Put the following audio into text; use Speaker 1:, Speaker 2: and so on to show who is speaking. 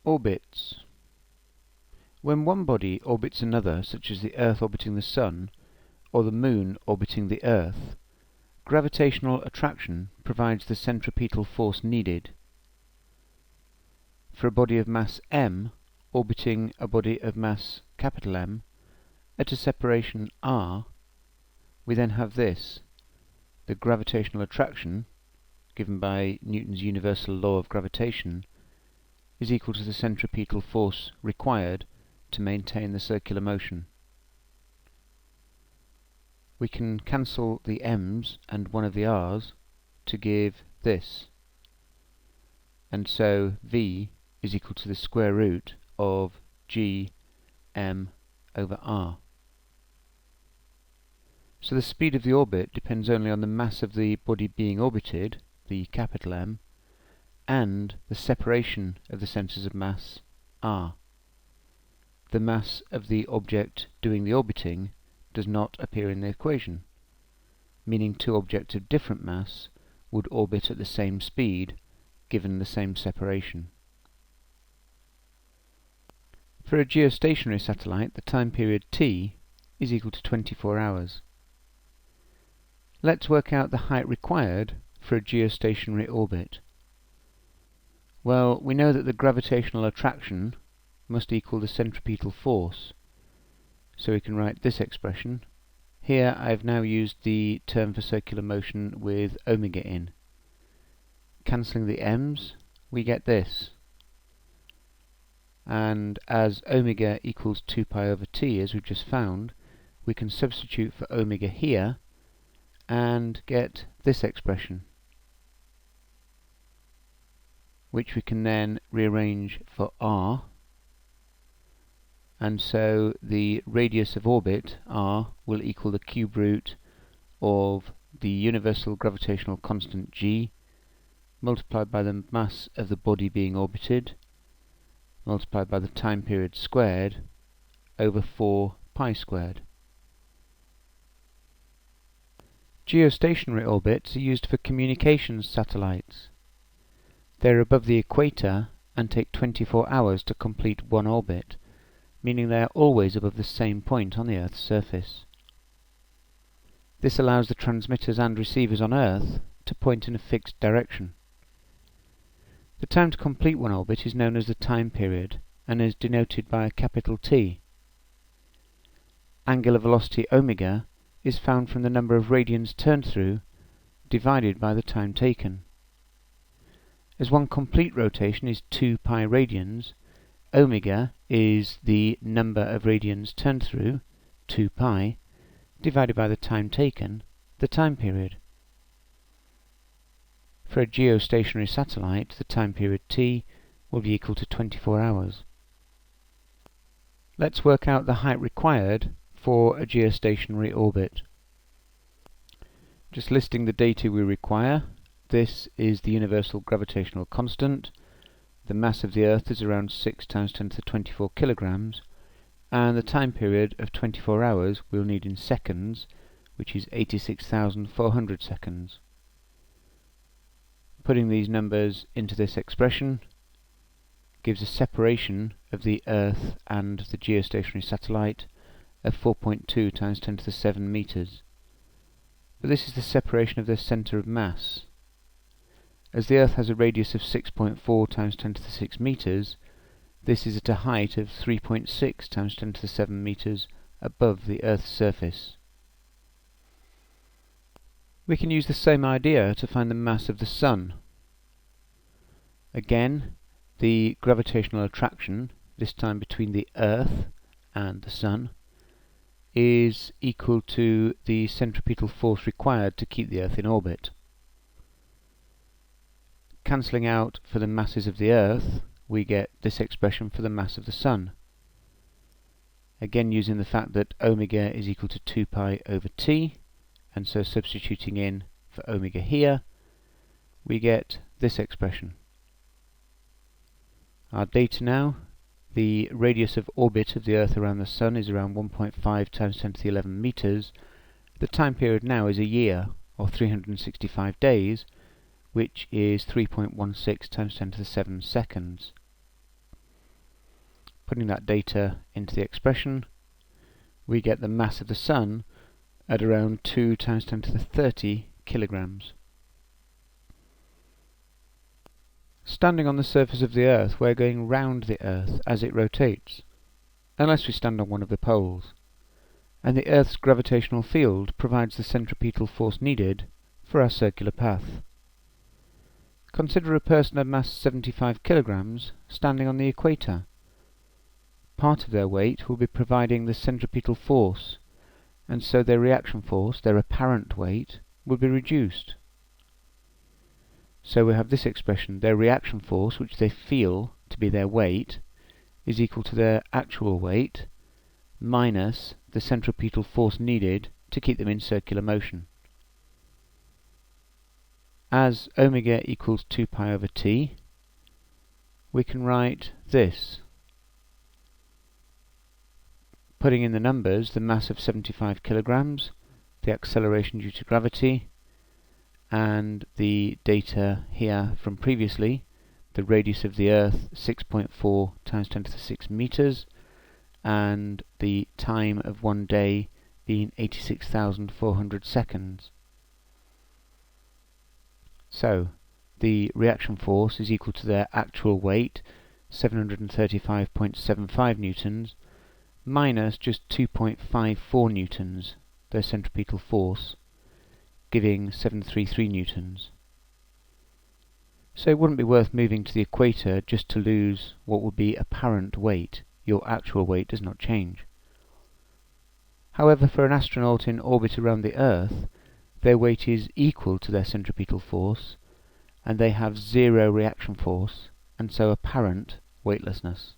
Speaker 1: Orbits. When one body orbits another, such as the Earth orbiting the Sun, or the Moon orbiting the Earth, gravitational attraction provides the centripetal force needed. For a body of mass m orbiting a body of mass M at a separation r, we then have this: the gravitational attraction, given by Newton's universal law of gravitation, is equal to the centripetal force required to maintain the circular motion. We can cancel the m's and one of the r's to give this, and so v is equal to the square root of g m over r. So the speed of the orbit depends only on the mass of the body being orbited, the capital M, and the separation of the centres of mass r. The mass of the object doing the orbiting does not appear in the equation, meaning two objects of different mass would orbit at the same speed given the same separation. For a geostationary satellite, the time period t is equal to 24 hours. Let's work out the height required for a geostationary orbit. Well, we know that the gravitational attraction must equal the centripetal force, so we can write this expression. Here I've now used the term for circular motion with omega in. Cancelling the m's, we get this. And as omega equals 2 pi over t, as we've just found, we can substitute for omega here and get this expression, which we can then rearrange for r, and so the radius of orbit, r, will equal the cube root of the universal gravitational constant g multiplied by the mass of the body being orbited multiplied by the time period squared over 4 pi squared. Geostationary orbits are used for communications satellites. They are above the equator and take 24 hours to complete one orbit, meaning they are always above the same point on the Earth's surface. This allows the transmitters and receivers on Earth to point in a fixed direction. The time to complete one orbit is known as the time period and is denoted by a capital T. Angular velocity omega is found from the number of radians turned through divided by the time taken. As one complete rotation is 2 pi radians, omega is the number of radians turned through, 2 pi, divided by the time taken, the time period. For a geostationary satellite, the time period t will be equal to 24 hours. Let's work out the height required for a geostationary orbit. Just listing the data we require. This is the universal gravitational constant. The mass of the Earth is around 6 times 10 to the 24 kilograms, and the time period of 24 hours we'll need in seconds, which is 86,400 seconds. Putting these numbers into this expression gives a separation of the Earth and the geostationary satellite of 4.2 times 10 to the 7 meters. But this is the separation of the centre of mass. As the Earth has a radius of 6.4 times 10 to the 6 meters, this is at a height of 3.6 times 10 to the 7 meters above the Earth's surface. We can use the same idea to find the mass of the Sun. Again, the gravitational attraction, this time between the Earth and the Sun, is equal to the centripetal force required to keep the Earth in orbit. Cancelling out for the masses of the Earth, we get this expression for the mass of the Sun. Again, using the fact that omega is equal to 2 pi over t, and so substituting in for omega here, we get this expression. Our data now: the radius of orbit of the Earth around the Sun is around 1.5 times 10 to the 11 meters. The time period now is a year, or 365 days, which is 3.16 times 10 to the 7 seconds. Putting that data into the expression, we get the mass of the Sun at around 2 times 10 to the 30 kilograms. Standing on the surface of the Earth, we're going round the Earth as it rotates, unless we stand on one of the poles, and the Earth's gravitational field provides the centripetal force needed for our circular path. Consider a person of mass 75 kilograms standing on the equator. Part of their weight will be providing the centripetal force, and so their reaction force, their apparent weight, will be reduced. So we have this expression: their reaction force, which they feel to be their weight, is equal to their actual weight minus the centripetal force needed to keep them in circular motion. As omega equals 2 pi over t, we can write this. Putting in the numbers, the mass of 75 kilograms, the acceleration due to gravity, and the data here from previously, the radius of the Earth 6.4 times 10 to the 6 meters, and the time of one day being 86,400 seconds. So, the reaction force is equal to their actual weight, 735.75 newtons, minus just 2.54 newtons, their centripetal force, giving 733 newtons. So it wouldn't be worth moving to the equator just to lose what would be apparent weight. Your actual weight does not change. However, for an astronaut in orbit around the Earth, their weight is equal to their centripetal force, and they have zero reaction force, and so apparent weightlessness.